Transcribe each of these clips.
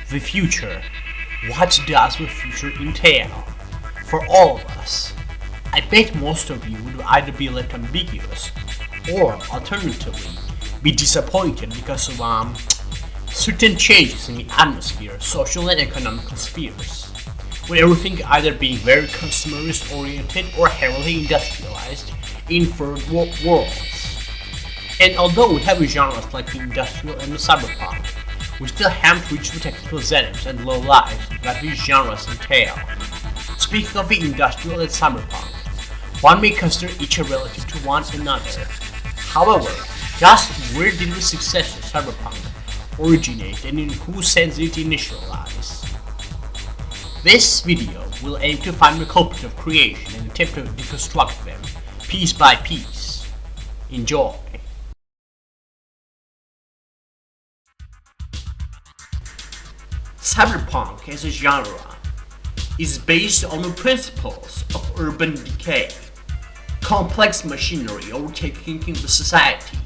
The future. What does the future entail? For all of us, I bet most of you would either be left ambiguous or alternatively be disappointed because of certain changes in the atmosphere, social and economical spheres, with everything either being very consumerist oriented or heavily industrialized in third world worlds. And although we have genres like the industrial and the cyberpunk, we still haven't reached the technical zeniths and low lives that these genres entail. Speaking of the industrial and cyberpunk, one may consider each a relative to one another. However, just where did the success of cyberpunk originate and in whose hands did it initialize? This video will aim to find the culprit of creation and attempt to deconstruct them piece by piece. Enjoy! Cyberpunk as a genre is based on the principles of urban decay, complex machinery overtaking the society,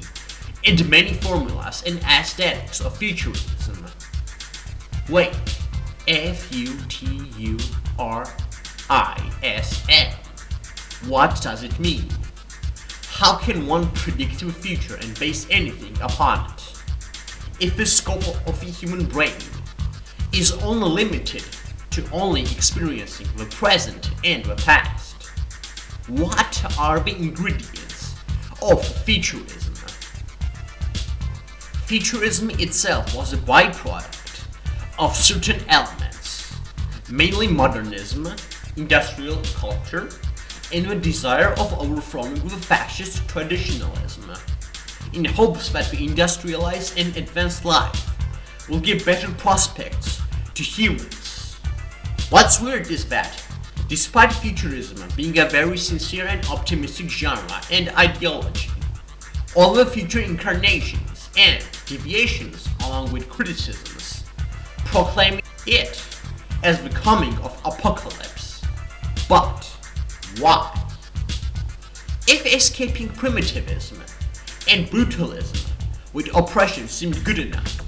and many formulas and aesthetics of futurism. Wait, Futurism. What does it mean? How can one predict the future and base anything upon it? If the scope of the human brain is only limited to only experiencing the present and the past, what are the ingredients of futurism? Futurism itself was a byproduct of certain elements, mainly modernism, industrial culture, and the desire of overthrowing the fascist traditionalism, in hopes that the industrialized and advanced life will give better prospects to humans. What's weird is that, despite futurism being a very sincere and optimistic genre and ideology, all the future incarnations and deviations along with criticisms proclaim it as the coming of apocalypse. But why? If escaping primitivism and brutalism with oppression seemed good enough,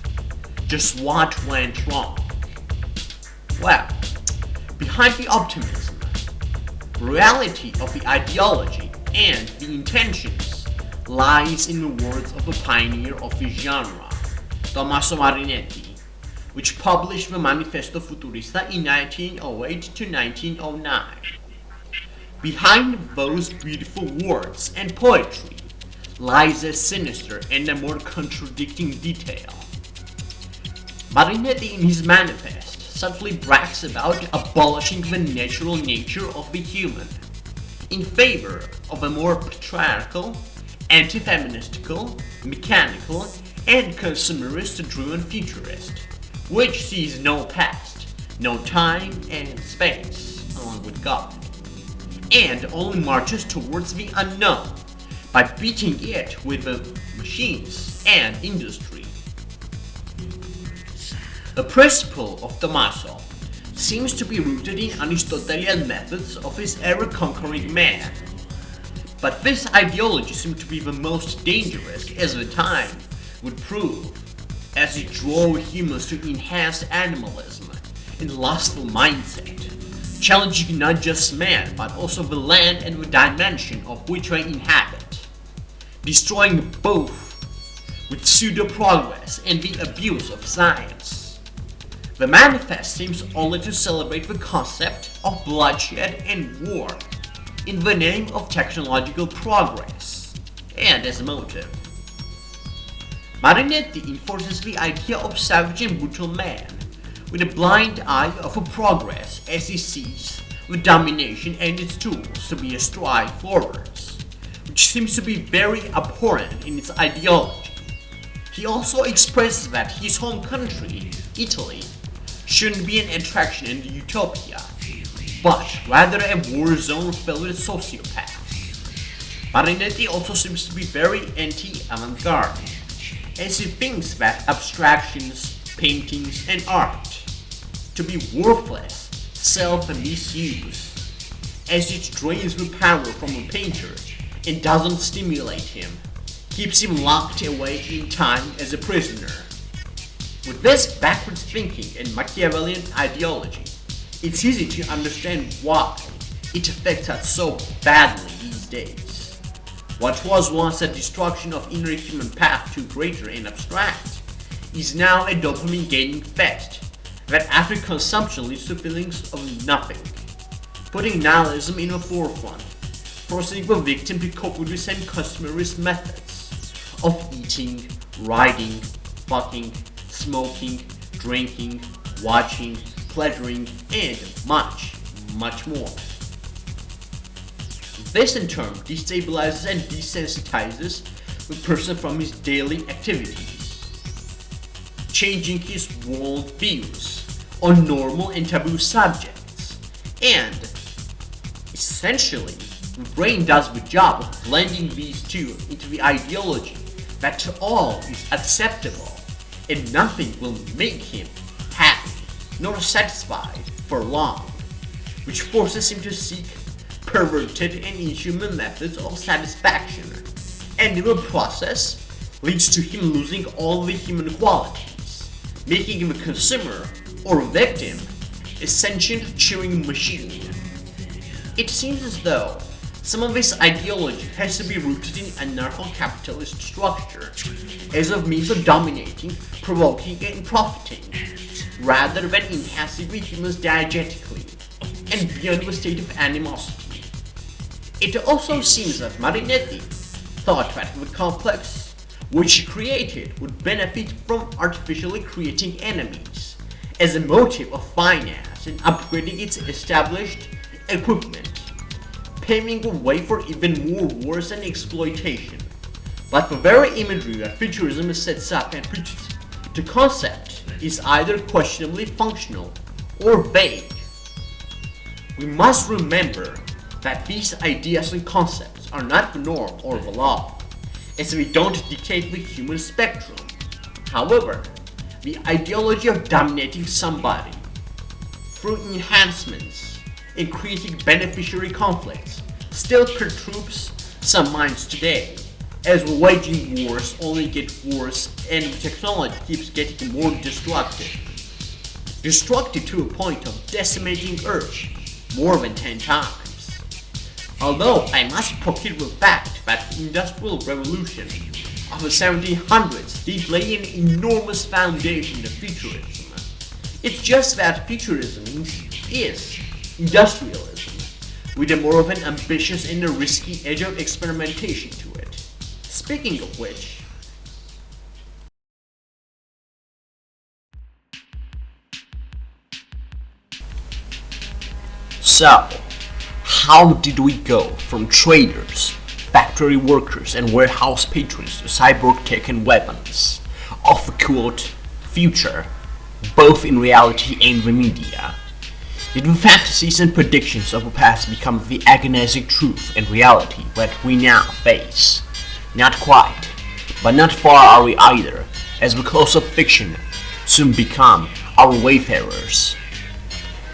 just what went wrong? Well, behind the optimism, reality of the ideology and the intentions lies in the words of the pioneer of the genre, Tommaso Marinetti, which published the Manifesto Futurista in 1908 to 1909. Behind those beautiful words and poetry lies a sinister and a more contradicting detail. Marinetti in his manifest subtly brags about abolishing the natural nature of the human in favor of a more patriarchal, anti-feministical, mechanical, and consumerist-driven futurist, which sees no past, no time and space, along with God, and only marches towards the unknown by beating it with the machines and industry. The principle of Tommaso seems to be rooted in Aristotelian methods of his era-conquering man, but this ideology seemed to be the most dangerous as the time would prove, as it drove humans to enhanced animalism and lustful mindset, challenging not just man but also the land and the dimension of which they inhabit, destroying both with pseudo-progress and the abuse of science. The manifest seems only to celebrate the concept of bloodshed and war in the name of technological progress and as a motive. Marinetti enforces the idea of savage and brutal man with a blind eye of a progress as he sees the domination and its tools to be a stride forwards, which seems to be very abhorrent in its ideology. He also expresses that his home country, Italy, shouldn't be an attraction and utopia, but rather a war zone filled with sociopaths. Marinetti also seems to be very anti-avant-garde, as he thinks that abstractions, paintings, and art to be worthless, self-misuse, as it drains the power from the painter and doesn't stimulate him, keeps him locked away in time as a prisoner. With this backwards thinking and Machiavellian ideology, it's easy to understand why it affects us so badly these days. What was once a destruction of inner human path to greater and abstract is now a dopamine gaining fest that after consumption leads to feelings of nothing, putting nihilism in the forefront, forcing the victim to cope with the same customary methods of eating, riding, fucking, smoking, drinking, watching, pleasuring, and much, much more. This in turn destabilizes and desensitizes the person from his daily activities, changing his world views on normal and taboo subjects, and essentially the brain does the job of blending these two into the ideology that to all is acceptable and nothing will make him happy nor satisfied for long, which forces him to seek perverted and inhuman methods of satisfaction, and in the process leads to him losing all the human qualities, making him a consumer or victim, a sentient chewing machine. It seems as though some of this ideology has to be rooted in anarcho-capitalist structure as a means of dominating, provoking, and profiting, rather than enhancing the humans diegetically and beyond the state of animosity. It also seems that Marinetti thought that the complex which he created would benefit from artificially creating enemies as a motive of finance and upgrading its established equipment, paving the way for even more wars and exploitation. But the very imagery that futurism sets up and preaches the concept is either questionably functional or vague. We must remember that these ideas and concepts are not the norm or the law, as we don't dictate the human spectrum. However, the ideology of dominating somebody through enhancements and creating beneficiary conflicts still perturbs some minds today, as waging wars only get worse and technology keeps getting more destructive to a point of decimating Earth more than 10 times. Although I must pocket the fact that the Industrial Revolution of the 1700s did lay an enormous foundation of futurism. It's just that futurism is industrialism, with a more of an ambitious and a risky edge of experimentation to it. Speaking of which, so, how did we go from traders, factory workers, and warehouse patrons to cyborg tech and weapons of the quote future, both in reality and the media? Did the fantasies and predictions of the past become the agonizing truth and reality that we now face? Not quite, but not far are we either, as the close of fiction soon become our wayfarers.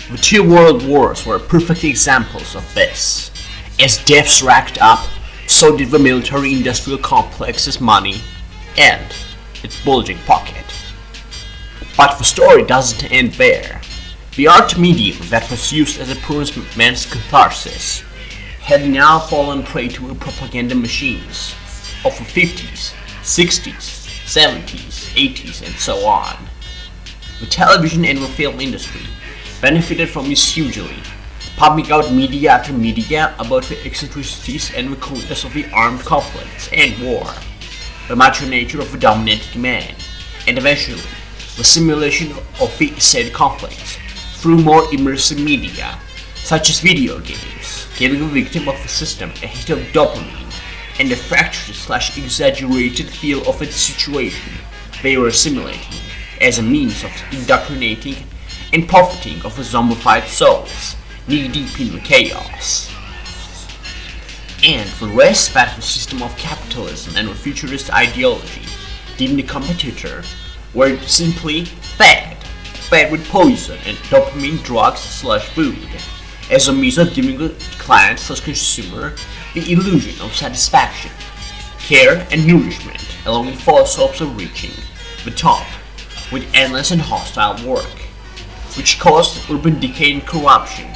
The two world wars were perfect examples of this. As deaths racked up, so did the military-industrial complex's money and its bulging pocket. But the story doesn't end there. The art medium that was used as a poor man's catharsis had now fallen prey to the propaganda machines of the 50s, 60s, 70s, 80s, and so on. The television and the film industry benefited from this hugely, pumping out media after media about the eccentricities and the cruelness of the armed conflicts and war, the macho nature of the dominating man, and eventually the simulation of the said conflicts through more immersive media, such as video games, giving the victim of the system a hit of dopamine and a fractured/exaggerated feel of its situation they were simulating as a means of indoctrinating and profiting of the zombified souls knee-deep in the chaos. And the rest that the system of capitalism and the futurist ideology deemed the competitor were simply fed with poison and dopamine drugs/food as a means of giving the client/consumer the illusion of satisfaction, care, and nourishment, along with false hopes of reaching the top with endless and hostile work, which caused urban decay and corruption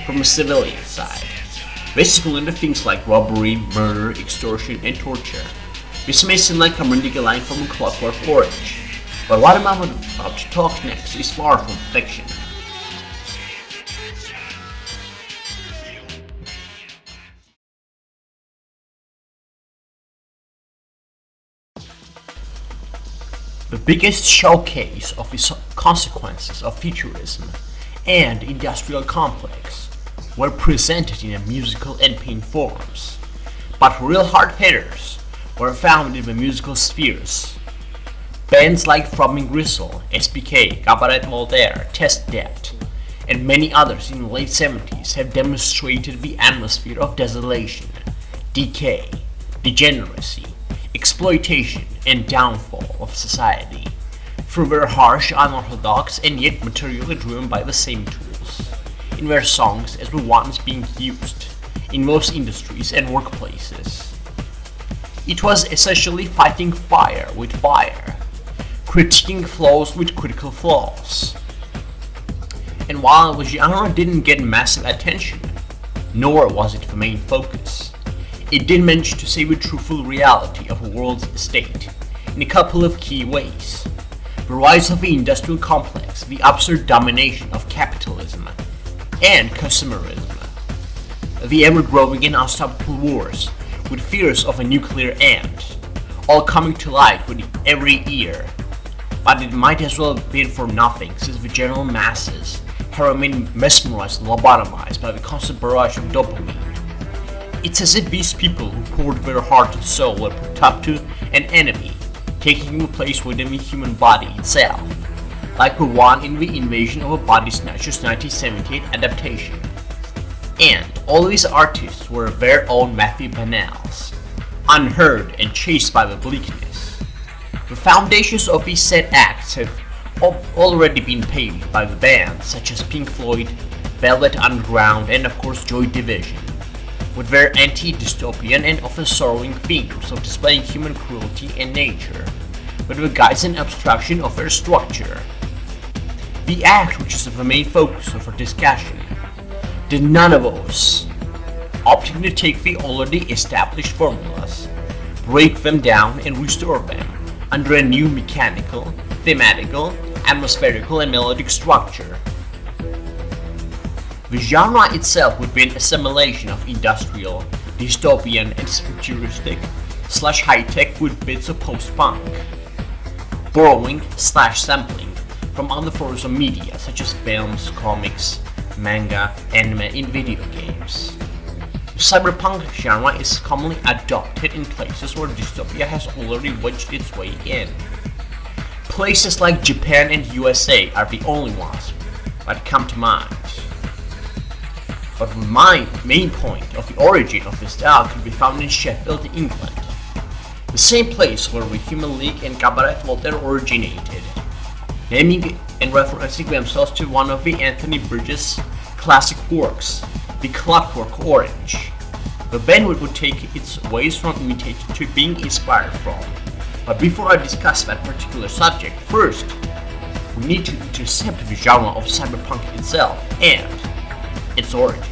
from the civilian side. Basically into things like robbery, murder, extortion, and torture. This may seem like a ridiculous line from Clockwork Orange, but what I'm about to talk next is far from fiction. The biggest showcase of the consequences of futurism and industrial complex were presented in a musical and paint forms, but real hard hitters were found in the musical spheres. Bands like Throbbing Gristle, SBK, Cabaret Voltaire, Test Debt, and many others in the late 70s have demonstrated the atmosphere of desolation, decay, degeneracy, exploitation, and downfall of society through their harsh, unorthodox, and yet materially driven by the same tools in their songs as the ones being used in most industries and workplaces. It was essentially fighting fire with fire, critiquing flaws with critical flaws. And while the genre didn't get massive attention, nor was it the main focus, it did manage to say the truthful reality of the world's state in a couple of key ways. The rise of the industrial complex, the absurd domination of capitalism and consumerism, the ever-growing and unstoppable wars with fears of a nuclear end, all coming to light with every year. But it might as well have been for nothing, since the general masses have remained mesmerized and lobotomized by the constant barrage of dopamine. It's as if these people who poured their heart and soul were put up to an enemy, taking the place within the human body itself, like the one in the Invasion of the Body Snatchers 1978 adaptation. And all these artists were their own Matthew Banals, unheard and chased by the bleakness. The foundations of these said acts have already been paved by the bands such as Pink Floyd, Velvet Underground, and of course Joy Division, with their anti-dystopian and often sorrowing themes of displaying human cruelty and nature, with the guise and abstraction of their structure. The act, which is the main focus of our discussion, did none of those, opting to take the already established formulas, break them down and restore them under a new mechanical, thematical, atmospherical, and melodic structure. The genre itself would be an assimilation of industrial, dystopian, and futuristic / high-tech with bits of post-punk, borrowing / sampling from other forms of media such as films, comics, manga, anime, and video games. The cyberpunk genre is commonly adopted in places where dystopia has already wedged its way in. Places like Japan and USA are the only ones that come to mind. But the main point of the origin of this style can be found in Sheffield, England, the same place where the Human League and Cabaret Voltaire originated, naming and referencing themselves to one of the Anthony Bridges' classic works, The Clockwork Orange. The band would take its ways from imitating to being inspired from. But before I discuss that particular subject, first, we need to intercept the genre of cyberpunk itself and its origins.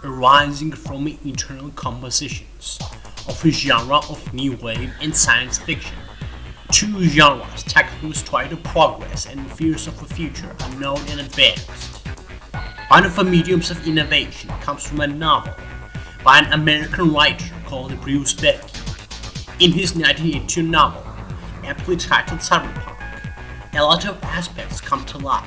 Arising from the internal compositions of a genre of new wave and science fiction, two genres tackle whose try to progress and fears of the future unknown and advanced. One of the mediums of innovation comes from a novel by an American writer called Bruce Becky. In his 1982 novel, aptly titled Cyberpunk, a lot of aspects come to light.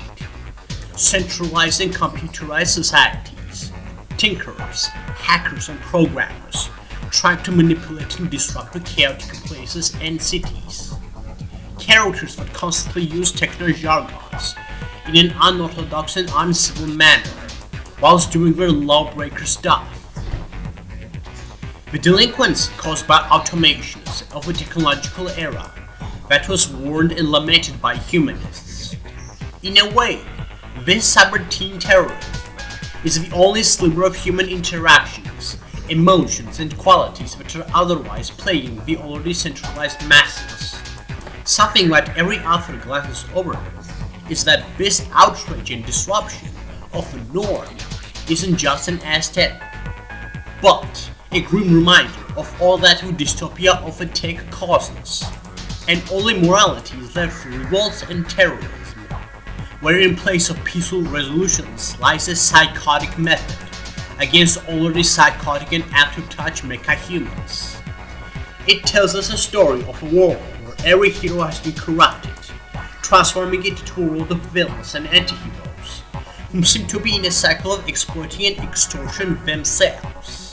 Centralized and computerized societies, tinkerers, hackers, and programmers trying to manipulate and disrupt the chaotic places and cities. Characters that constantly use techno-jargons in an unorthodox and uncivil manner whilst doing their lawbreaker stuff. The delinquency caused by automations of a technological era that was warned and lamented by humanists. In a way, this cyber-teen terrorism is the only sliver of human interactions, emotions, and qualities that are otherwise plaguing the already centralized masses. Something that every author glances over is that this outrage and disruption of the norm isn't just an aesthetic, but a grim reminder of all that the dystopia of a tech causes, and only morality is left for revolts and terrorism, where in place of peaceful resolutions lies a psychotic method against already psychotic and out-of-touch mecha-humans. It tells us a story of a world where every hero has been corrupted, transforming it into a world of villains and anti-heroes, whom seem to be in a cycle of exploiting and extortion themselves.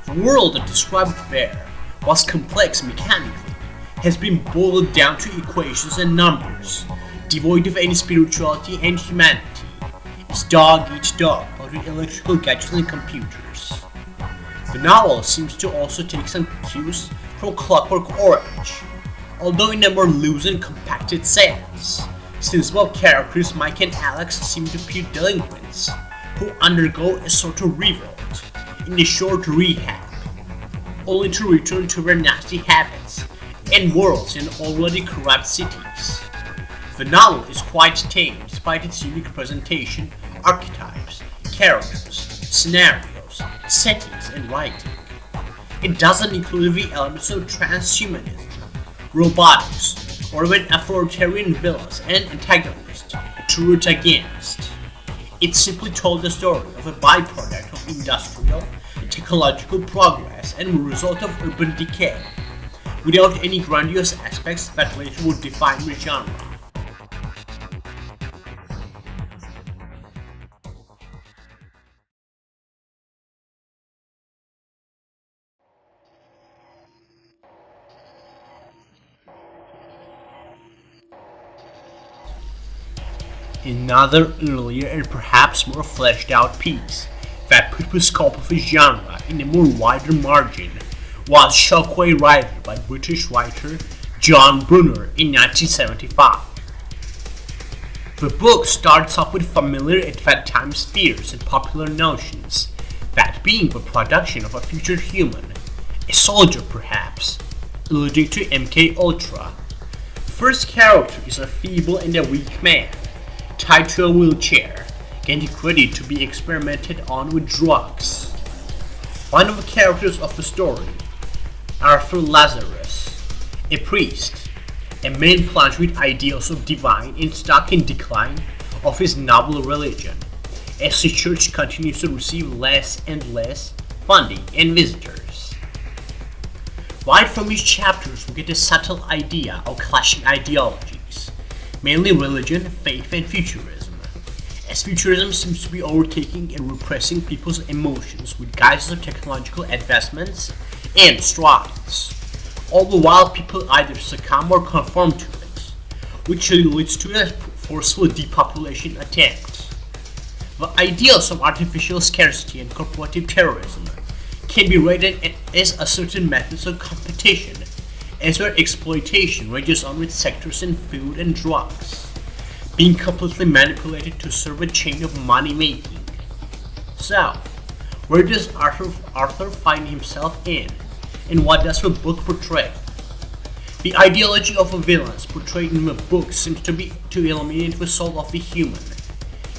The world described there, whilst complex mechanically, has been boiled down to equations and numbers, devoid of any spirituality and humanity. It's dog eat dog, but with electrical gadgets and computers. The novel seems to also take some cues from Clockwork Orange, although in a more loose and compacted sense, since both characters Mike and Alex seem to be delinquents who undergo a sort of revolt in a short rehab, only to return to their nasty habits and worlds in already corrupt cities. The novel is quite tame despite its unique presentation, archetypes, characters, scenarios, settings, and writing. It doesn't include the elements of transhumanism, robotics, or even authoritarian villains and antagonists to root against. It simply told the story of a byproduct of industrial and technological progress and the result of urban decay, without any grandiose aspects that later would define the genre. Another earlier and perhaps more fleshed out piece that put the scope of the genre in a more wider margin was Shockwave Rider by British writer John Brunner in 1975. The book starts off with familiar at that time fears and popular notions, that being the production of a future human, a soldier perhaps, alluding to MK Ultra. The first character is a feeble and a weak man, tied to a wheelchair, getting ready to be experimented on with drugs. One of the characters of the story, Arthur Lazarus, a priest, a man plunged with ideals of divine and stuck in decline of his noble religion, as the church continues to receive less and less funding and visitors. Right from these chapters we get a subtle idea of clashing ideologies, mainly religion, faith, and futurism, as futurism seems to be overtaking and repressing people's emotions with guises of technological advancements and strides, all the while people either succumb or conform to it, which leads to a forceful depopulation attempt. The ideals of artificial scarcity and corporative terrorism can be rated as a certain methods of competition, as where exploitation rages on with sectors in food and drugs, being completely manipulated to serve a chain of money making. So, where does Arthur find himself in, and what does the book portray? The ideology of the villains portrayed in the book seems to be to eliminate the soul of the human,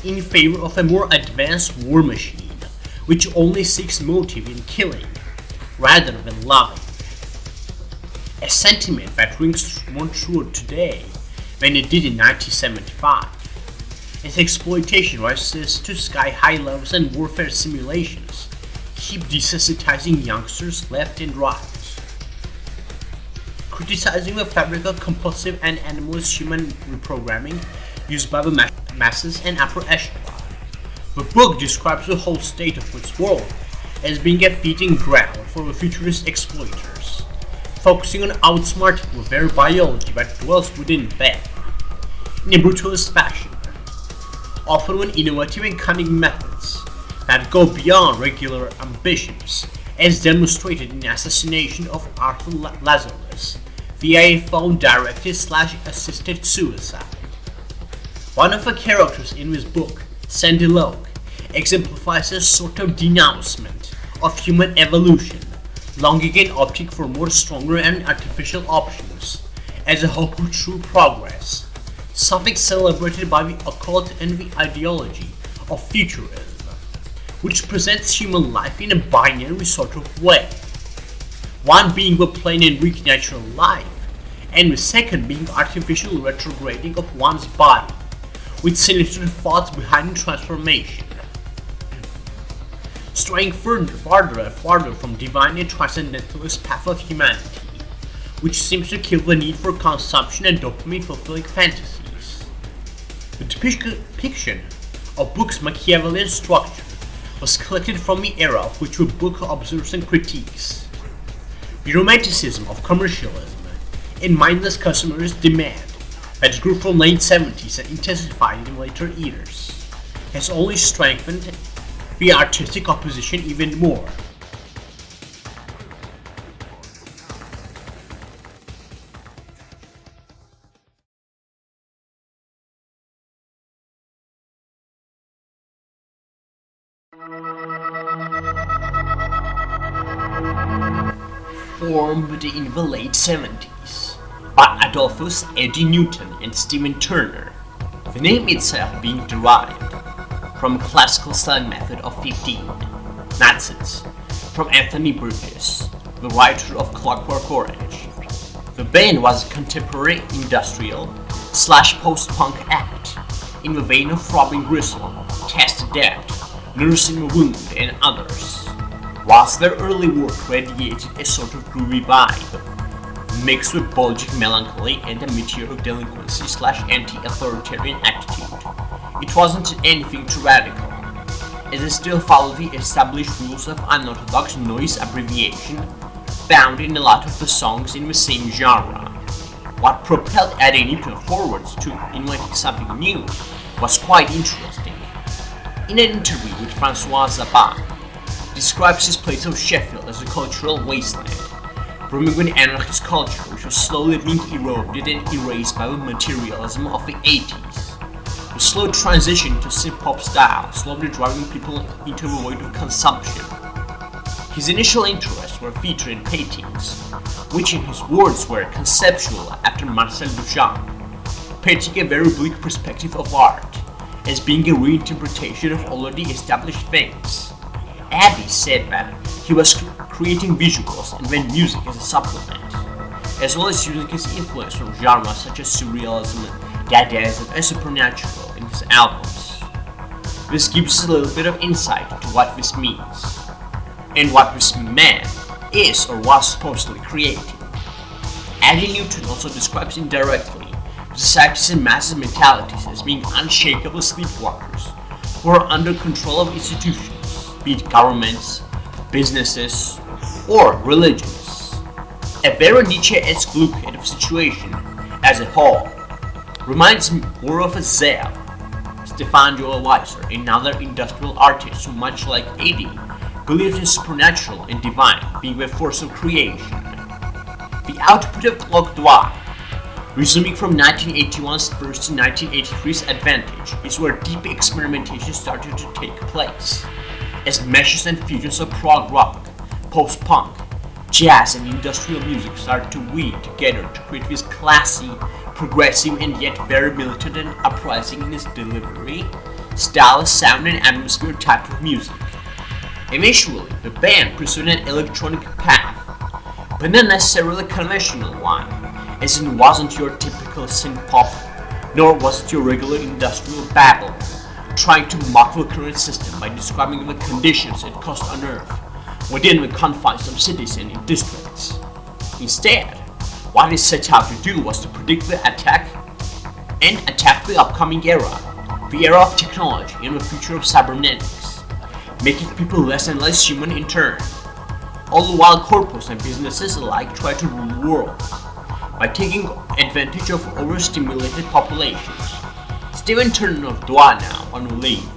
in favor of a more advanced war machine, which only seeks motive in killing, rather than loving. A sentiment that rings more true today than it did in 1975, as exploitation rises to sky-high levels and warfare simulations keep desensitizing youngsters left and right. Criticizing the fabric of compulsive and animalist human reprogramming used by the masses and upper echelon, the book describes the whole state of its world as being a feeding ground for the futurist exploiters, focusing on outsmarting the very biology that dwells within them, in a brutalist fashion, often with innovative and cunning methods that go beyond regular ambitions as demonstrated in the assassination of Arthur Lazarus via a phone-directed / assisted suicide. One of the characters in this book, Sandy Logue, exemplifies a sort of denouncement of human evolution, longing and opting for more stronger and artificial options as a hope of true progress, something celebrated by the occult and the ideology of futurism, which presents human life in a binary sort of way, one being the plain and weak natural life, and the second being artificial retrograding of one's body, with sinister thoughts behind transformation. Straying farther and farther from divine and transcendentalist path of humanity, which seems to kill the need for consumption and dopamine-fulfilling fantasies. The depiction of book's Machiavellian structure was collected from the era of which the book observes and critiques. The romanticism of commercialism and mindless consumerist demand that grew from late 70s and intensified in later years has only strengthened the artistic opposition even more. Formed in the late 70s by Adolphus Eddie Newton and Stephen Turner, the name itself being derived from a classical slang method of 15 nonsense from Anthony Burgess, the writer of Clockwork Orange. The band was a contemporary industrial / post-punk act in the vein of Throbbing Gristle, Test Adapt, Nursing a Wound, and others. Whilst their early work radiated a sort of groovy vibe, mixed with bulging melancholy and a meteoric delinquency / anti-authoritarian attitude, it wasn't anything too radical, as it still followed the established rules of unorthodox noise abbreviation found in a lot of the songs in the same genre. What propelled Eddie Newton forwards to inventing something new was quite interesting. In an interview with Francois Zappa, describes his place of Sheffield as a cultural wasteland, brimming with anarchist culture which was slowly being eroded and erased by the materialism of the 80s. The slow transition to synth-pop style slowly driving people into the void of consumption. His initial interests were featured in paintings, which in his words were conceptual after Marcel Duchamp, painting a very bleak perspective of art as being a reinterpretation of already established things. Abbey said that he was creating visuals and then music as a supplement, as well as using his influence from genres such as surrealism, Dadaism, and supernatural in his albums. This gives us a little bit of insight into what this means, and what this man is or was supposedly creating. Eddie Newton also describes indirectly societies and massive mentalities as being unshakable sleepwalkers who are under control of institutions, be it governments, businesses, or religions. A very Nietzsche-esque look at the situation as a whole reminds me more of a Zell, Stefan Joel Weiser, another industrial artist who, much like Eddie, believes in supernatural and divine being the force of creation. The output of Clock Noir, resuming from 1981's first to 1983's Advantage, is where deep experimentation started to take place, as meshes and fusions of prog rock, post-punk, jazz and industrial music started to weave together to create this classy, progressive and yet very militant and uprising in its delivery, style, sound and atmosphere type of music. Eventually, the band pursued an electronic path, but not necessarily a conventional one, as it wasn't your typical synth-pop, nor was it your regular industrial babble, trying to mock the current system by describing the conditions it caused on Earth within the confines of cities and districts. Instead, what it set out to do was to predict the attack the upcoming era, the era of technology and the future of cybernetics, making people less and less human in turn, all the while corporates and businesses alike try to rule the world by taking advantage of overstimulated populations. Stephen Turner of Dwa now on leave.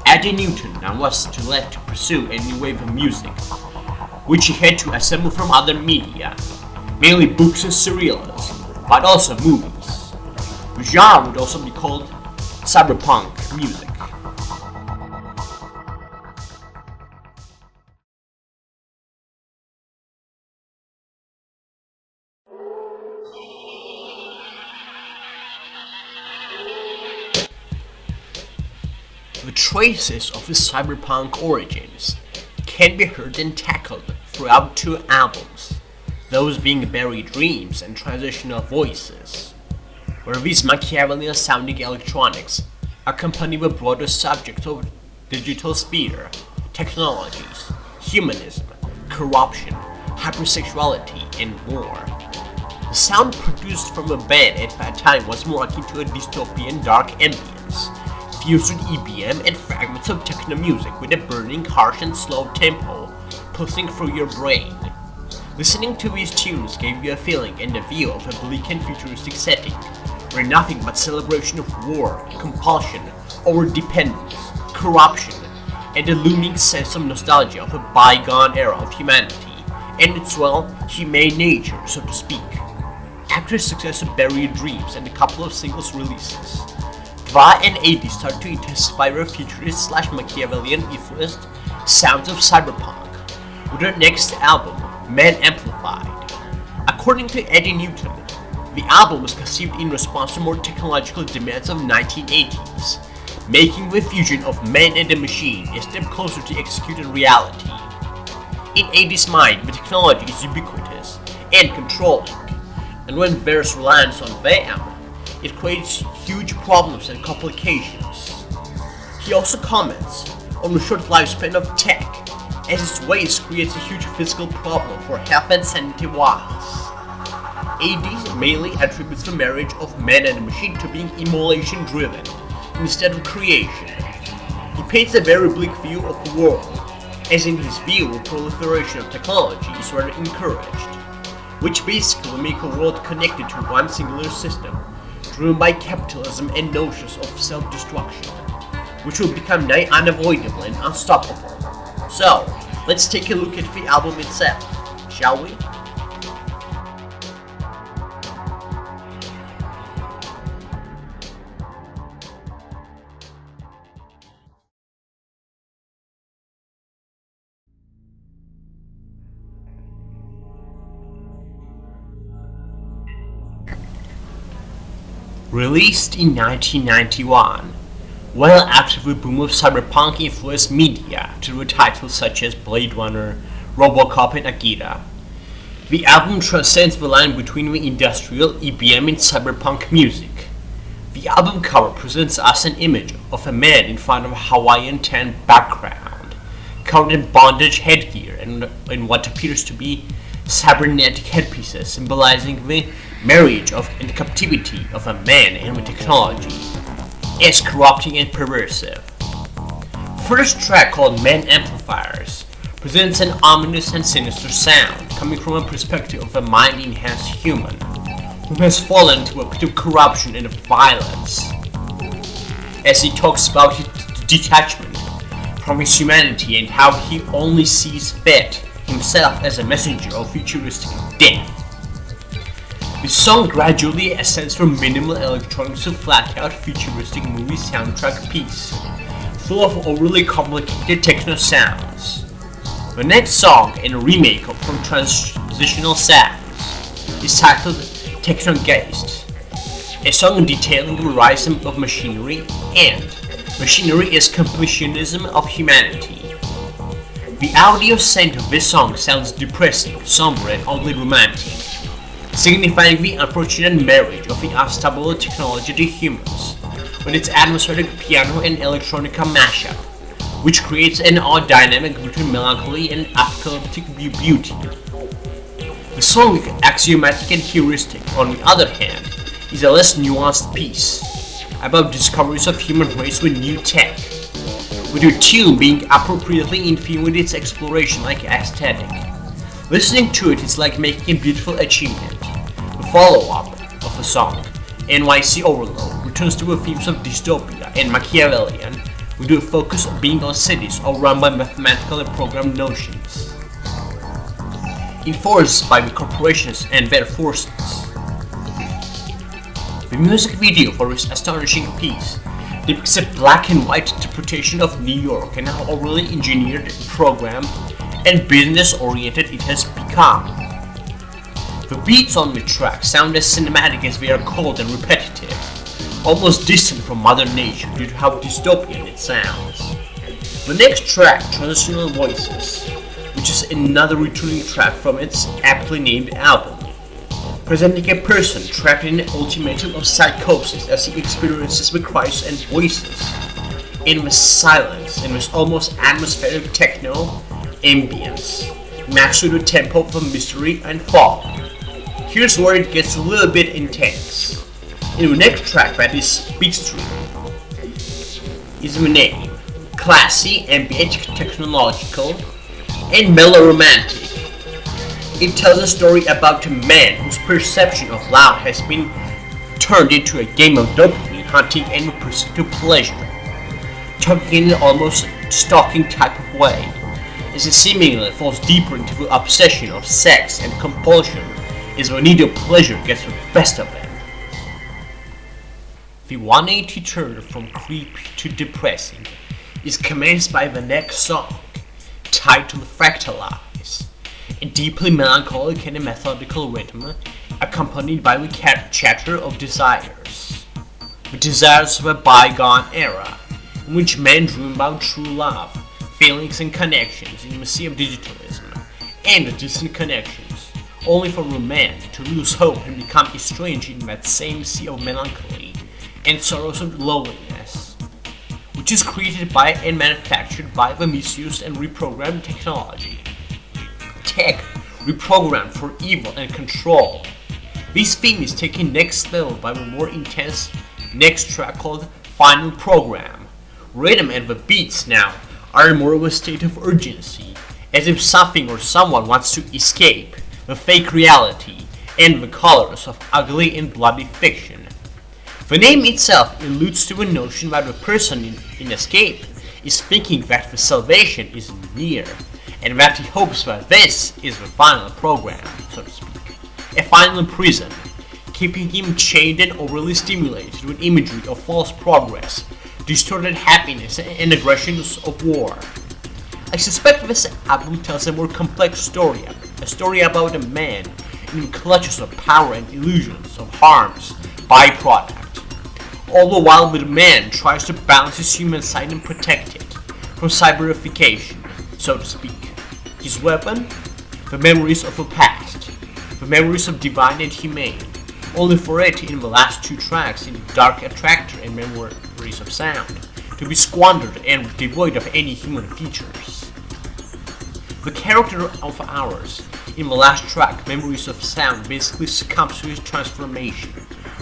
Eddie Newton now was left to pursue a new wave of music, which he had to assemble from other media, mainly books and serials, but also movies. The genre would also be called cyberpunk music. The traces of his cyberpunk origins can be heard and tackled throughout two albums, those being Buried Dreams and Transitional Voices, where these Machiavellian sounding electronics accompany the broader subjects of digital sphere, technologies, humanism, corruption, hypersexuality, and more. The sound produced from the band at that time was more akin to a dystopian dark ambience, fused with EBM and fragments of techno music with a burning, harsh and slow tempo pulsing through your brain. Listening to these tunes gave you a feeling and a view of a bleak and futuristic setting, where nothing but celebration of war, compulsion, overdependence, corruption, and a looming sense of nostalgia of a bygone era of humanity, and its, humane nature, so to speak. After the success of Buried Dreams and a couple of singles releases, Va and AD start to intensify their futurist/Machiavellian influenced sounds of cyberpunk, with their next album, Man Amplified. According to Eddie Newton, the album was conceived in response to more technological demands of 1980s, making the fusion of man and the machine a step closer to executed reality. In AD's mind, the technology is ubiquitous and controlling, and when there's reliance on them, it creates huge problems and complications. He also comments on the short lifespan of tech, as its waste creates a huge physical problem for health and sanity wise. AD mainly attributes the marriage of man and machine to being immolation driven instead of creation. He paints a very bleak view of the world, as in his view the proliferation of technology is rather encouraged, which basically make a world connected to one singular system, driven by capitalism and notions of self-destruction, which will become nigh unavoidable and unstoppable. So, let's take a look at the album itself, shall we? Released in 1991, well after the boom of cyberpunk influenced media through titles such as Blade Runner, Robocop, and Akira, the album transcends the line between the industrial, EBM, and cyberpunk music. The album cover presents us an image of a man in front of a Hawaiian tan background, covered in bondage headgear and in what appears to be cybernetic headpieces symbolizing the marriage of and captivity of a man and with technology, as corrupting and perversive. First track, called Man Amplifiers, presents an ominous and sinister sound coming from a perspective of a mind-enhanced human who has fallen into a pit of corruption and of violence, as he talks about his detachment from his humanity and how he only sees fit himself as a messenger of futuristic death. The song gradually ascends from minimal electronics to flat-out futuristic movie soundtrack piece, full of overly complicated techno sounds. The next song, in a remake from Transitional Sounds, is titled Technogeist, a song detailing the rise of machinery and machinery is completionism of humanity. The audio scent of this song sounds depressing, somber, and oddly romantic, signifying the unfortunate marriage of the unstable technology to humans, with its atmospheric piano and electronica mashup, which creates an odd dynamic between melancholy and apocalyptic beauty. The song, axiomatic and heuristic, on the other hand, is a less nuanced piece about discoveries of human race with new tech, with your tune being appropriately in theme with its exploration like aesthetic. Listening to it is like making a beautiful achievement. The follow-up of the song, NYC Overload, returns to the themes of dystopia and Machiavellian, with the focus being on cities all run by mathematical and programmed notions. enforced by the corporations and their forces. The music video for this astonishing piece depicts a black and white interpretation of New York and how overly engineered, programmed, and business-oriented it has become. The beats on the track sound as cinematic as they are cold and repetitive, almost distant from Mother Nature due to how dystopian it sounds. The next track, Transitional Voices, which is another returning track from its aptly named album, presenting a person trapped in an ultimatum of psychosis as he experiences the cries and voices in the silence and with almost atmospheric techno ambience, matched to the tempo of the mystery and fog. Here's where it gets a little bit intense. In the next track, that is Beatstream, is the name, classy, ambient, technological, and melodramatic. It tells a story about a man whose perception of love has been turned into a game of dopamine hunting and pursuit of pleasure, talking in an almost stalking type of way, as it seemingly falls deeper into the obsession of sex and compulsion as the need of pleasure gets the best of them. The 180 turn from creepy to depressing is commenced by the next song, titled Fractalize, a deeply melancholic and methodical rhythm accompanied by the chatter of desires. The desires of a bygone era, in which men dream about true love, feelings and connections in the sea of digitalism, and distant connections, only for the man to lose hope and become estranged in that same sea of melancholy and sorrows of loneliness, which is created by and manufactured by the misused and reprogrammed technology. Tech reprogrammed for evil and control. This theme is taken next level by the more intense next track called Final Program. Rhythm and the beats now are more of a state of urgency, as if something or someone wants to escape the fake reality and the colors of ugly and bloody fiction. The name itself alludes to the notion that the person in escape is thinking that the salvation is near, and that he hopes that this is the final program, so to speak, a final prison, keeping him chained and overly stimulated with imagery of false progress, distorted happiness, and aggressions of war. I suspect this album tells a more complex story, a story about a man in the clutches of power and illusions of harm's byproduct. All the while the man tries to balance his human side and protect it from cyberification, so to speak. His weapon? The memories of the past, the memories of divine and humane, only for it in the last two tracks in Dark Attractor and Memories of Sound to be squandered and devoid of any human features. The character of ours in the last track, Memories of Sound, basically succumbs to his transformation,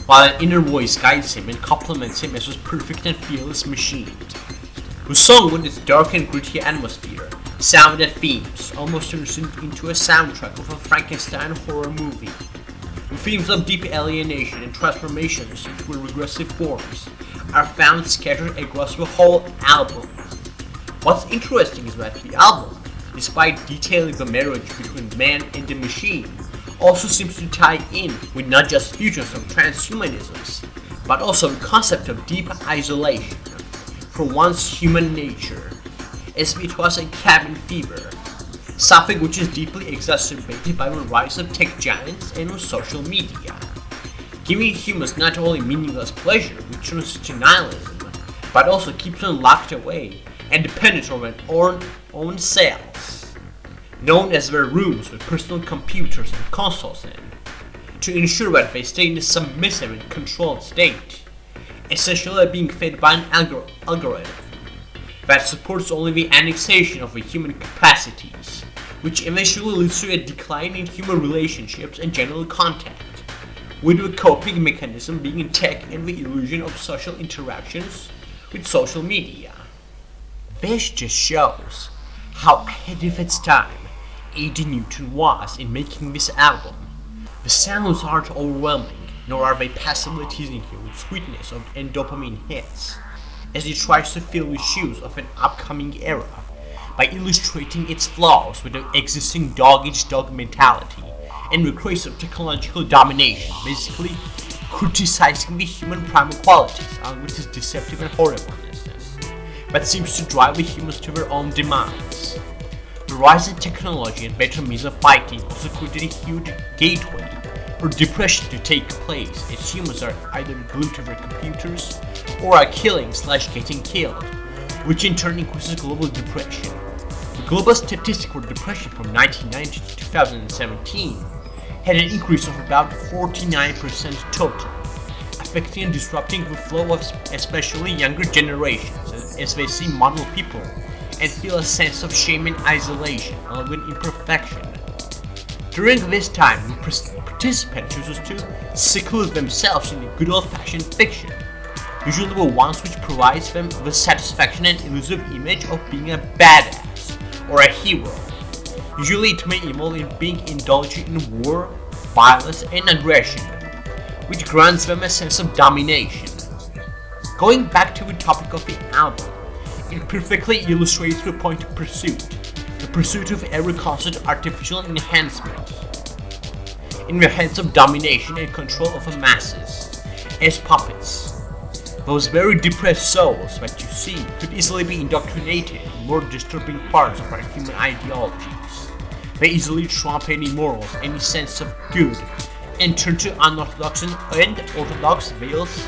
while an inner voice guides him and compliments him as his perfect and fearless machine. The song, with its dark and gritty atmosphere, sound and themes, almost turns into a soundtrack of a Frankenstein horror movie. The themes of deep alienation and transformations into regressive forms are found scattered across the whole album. What's interesting is that the album, despite detailing the marriage between man and the machine, also seems to tie in with not just futures of transhumanisms, but also the concept of deep isolation from one's human nature, as if it was a cabin fever, something which is deeply exacerbated by the rise of tech giants and of social media, giving humans not only meaningless pleasure, which turns to nihilism, but also keeps them locked away and dependent on their own selves, known as their rooms with personal computers and consoles in, to ensure that they stay in a submissive and controlled state, essentially being fed by an algorithm that supports only the annexation of the human capacities, which eventually leads to a decline in human relationships and general contact, with the coping mechanism being in tech and the illusion of social interactions with social media. This just shows how ahead of its time A.D. Newton was in making this album. The sounds aren't overwhelming, nor are they passively teasing you with sweetness and dopamine hits, as he tries to fill the shoes of an upcoming era, by illustrating its flaws with the existing dog-eat-dog mentality and requests of technological domination, basically criticizing the human primal qualities along with its deceptive and horribleness, but seems to drive the humans to their own demise. The rise in technology and better means of fighting also created a huge gateway for depression to take place, as humans are either glued to their computers or are killing/getting killed, which in turn increases global depression. The global statistic for depression from 1990 to 2017 had an increase of about 49% total, affecting and disrupting the flow of especially younger generations as they see model people and feel a sense of shame and isolation along with imperfection. During this time, the participant chooses to seclude themselves in the good old-fashioned fiction, usually the ones which provides them the satisfaction and elusive image of being a badass or a hero. Usually it may involve in being indulged in war, violence, and aggression, which grants them a sense of domination. Going back to the topic of the album, it perfectly illustrates the point of pursuit, the pursuit of every constant artificial enhancement in the heads of domination and control of the masses, as puppets. Those very depressed souls that you see could easily be indoctrinated in more disturbing parts of our human ideologies. They easily trump any morals, any sense of good, and turn to unorthodox and orthodox veils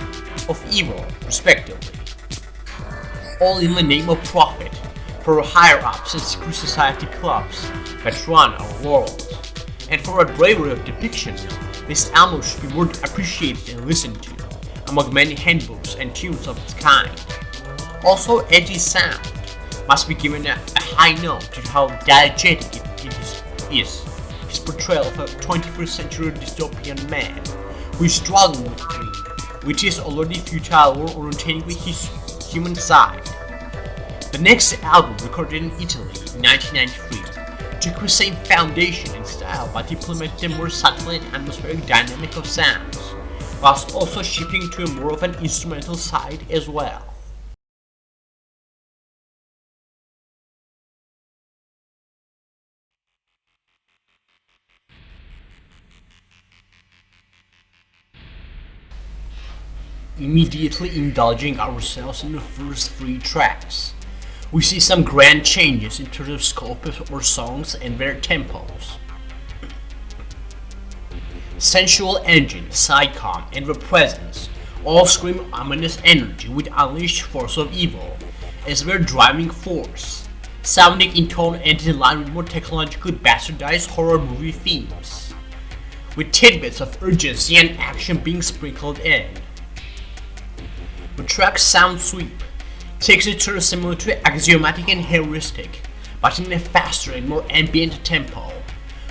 of evil, respectively. All in the name of profit, for higher-ups and secret society clubs that run our world. And for a bravery of depiction, this album should be more appreciated and listened to, among many handbooks and tunes of its kind. Also, Eddie's sound must be given a high note due to how diegetic it is. His portrayal of a 21st century dystopian man who is struggling with dream, which is already futile or retaining with his human side. The next album, recorded in Italy in 1993, took the same foundation and style but implemented a more subtle and atmospheric dynamic of sounds, whilst also shifting to a more of an instrumental side as well. Immediately indulging ourselves in the first 3 tracks, we see some grand changes in terms of scope of our songs and their tempos. Sensual engine, psychom, and the presence all scream ominous energy with unleashed force of evil as their driving force, sounding in tone and in line with more technologically bastardized horror movie themes, with tidbits of urgency and action being sprinkled in. The track's sound sweep takes a turn similar to axiomatic and heuristic, but in a faster and more ambient tempo,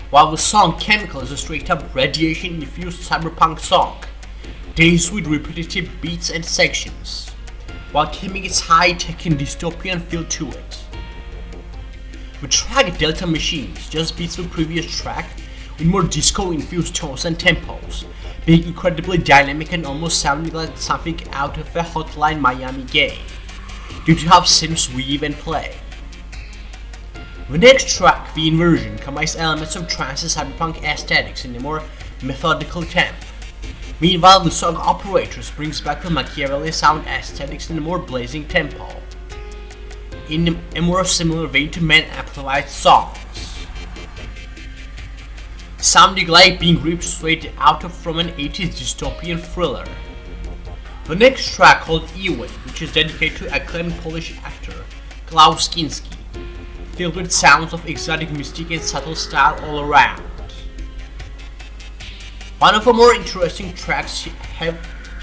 while the song Chemical is a straight-up radiation-infused cyberpunk song, dazed with repetitive beats and sections, while keeping its high-tech and dystopian feel to it. The track Delta Machines just beats the previous track with more disco-infused tones and tempos, being incredibly dynamic and almost sounding like something out of a Hotline Miami game, due to how synths weave and play. The next track, The Inversion, combines elements of trance and cyberpunk aesthetics in a more methodical tempo. Meanwhile, the song Operators brings back the Machiavelli sound aesthetics in a more blazing tempo, in a more similar vein to Man Amplified songs, sounding like being ripped straight out from an 80s dystopian thriller. The next track, called Ewing, which is dedicated to acclaimed Polish actor Klaus Kinski, filled with sounds of exotic mystique and subtle style all around. One of the more interesting tracks have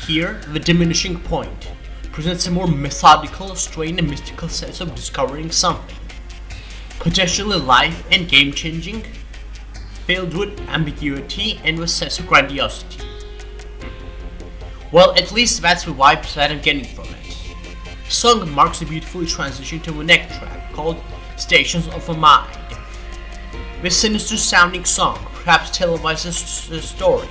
here, The Diminishing Point, presents a more methodical, strained and mystical sense of discovering something, potentially life and game-changing, filled with ambiguity and with sense of grandiosity. Well, at least that's the vibes that I'm getting from it. The song marks a beautiful transition to the next track, called Stations of the Mind. This sinister sounding song perhaps televises a story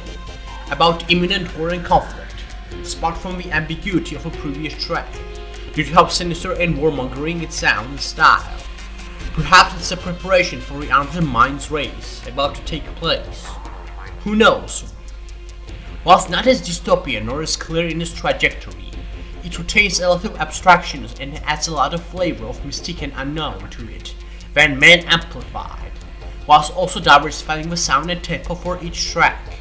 about imminent war and conflict, sparked from the ambiguity of a previous track, due to how sinister and warmongering it sounds and style. Perhaps it's a preparation for another mind's race about to take place. Who knows? Whilst not as dystopian nor as clear in its trajectory, it retains a lot of abstractions and adds a lot of flavor of mystique and unknown to it, when man amplified, whilst also diversifying the sound and tempo for each track,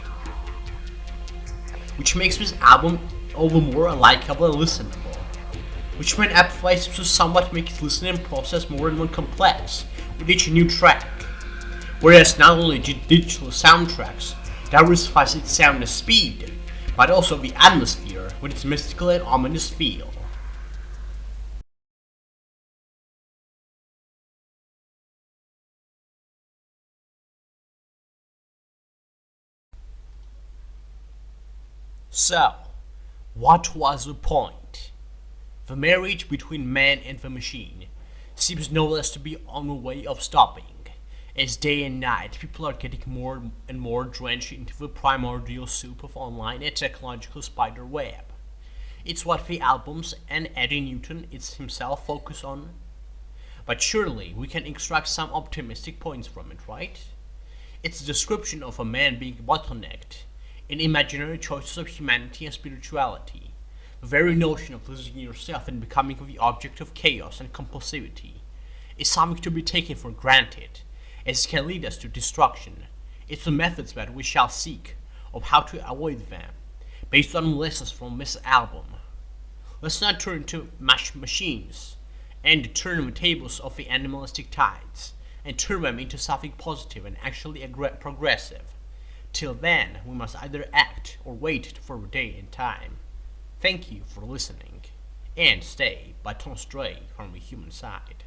which makes this album all the more likable and listenable, which when amplified seems to somewhat make its listening process more and more complex with each new track, whereas not only digital soundtracks diversifies its sound and speed, but also the atmosphere with its mystical and ominous feel. So, what was the point? The marriage between man and the machine seems no less to be on the way of stopping. As day and night, people are getting more and more drenched into the primordial soup of online and technological spider web. It's what the albums and Eddie Newton is himself focus on. But surely we can extract some optimistic points from it, right? It's a description of a man being bottlenecked in imaginary choices of humanity and spirituality. The very notion of losing yourself and becoming the object of chaos and compulsivity is something to be taken for granted, as it can lead us to destruction. It's the methods that we shall seek of how to avoid them, based on lessons from this album. Let's not turn to machines and turn the tables of the animalistic tides and turn them into something positive and actually progressive. Till then, we must either act or wait for a day and time. Thank you for listening, and stay but don't stray from the human side.